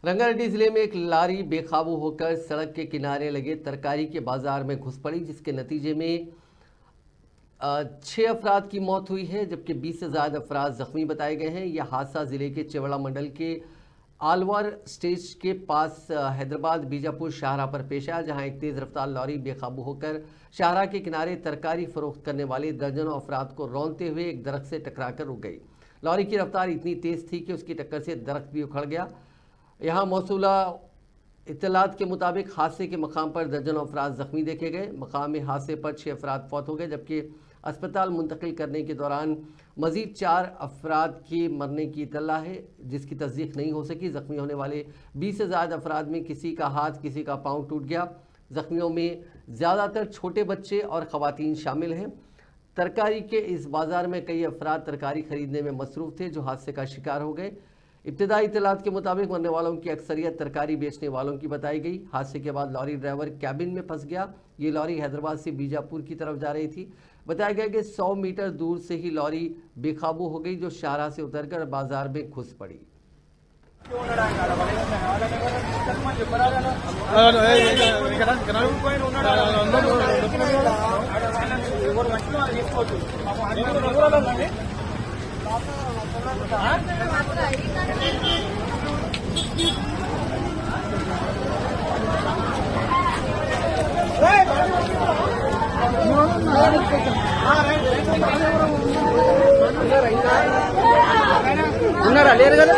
रंगारेड्डी जिले में एक लारी बेकाबू होकर सड़क के किनारे लगे तरकारी के बाजार में घुस पड़ी, जिसके नतीजे में 6 अफराद की मौत हुई है, जबकि 20 से ज्यादा अफराद जख्मी बताए गए हैं। यह हादसा जिले के चेवड़ा मंडल के आलवार स्टेज के पास हैदराबाद बीजापुर शाहराह पर पेश आया, जहां एक तेज रफ्तार लॉरी बेकाबू होकर शाहराह के किनारे तरकारी फरोख्त करने वाले दर्जनों अफराद को रौंदते हुए एक दरख्त से टकराकर रुक गई। लॉरी की रफ्तार इतनी तेज थी कि उसकी टक्कर से दरख्त भी उखड़ गया। यहाँ मौसूला इत्तलात के मुताबिक हादसे के मकाम पर दर्जनों अफराद जख्मी देखे गए। मकाम हादसे पर 6 अफराद फौत हो गए, जबकि अस्पताल मुंतकिल करने के दौरान मजीद 4 अफराद के मरने की इत्तला है, जिसकी तस्दीक नहीं हो सकी। जख्मी होने वाले 20 से ज़्यादा अफराद में किसी का हाथ, किसी का पाँव टूट गया। जख्मियों में ज़्यादातर छोटे बच्चे और ख़वातीन शामिल हैं। तरकारी के इस बाज़ार में कई अफराद तरकारी खरीदने में मसरूफ़ थे, जो हादसे का शिकार हो गए। इब्तिदाई इत्तलात के मुताबिक मरने वालों की अक्सरियत तरकारी बेचने वालों की बताई गई। हादसे के बाद लॉरी ड्राइवर कैबिन में फंस गया। ये लॉरी हैदराबाद से बीजापुर की तरफ जा रही थी। बताया गया कि 100 मीटर दूर से ही लॉरी बेकाबू हो गई, जो शाहराह से उतरकर बाजार में घुस पड़ी। ఉన్నారా లేరు కదా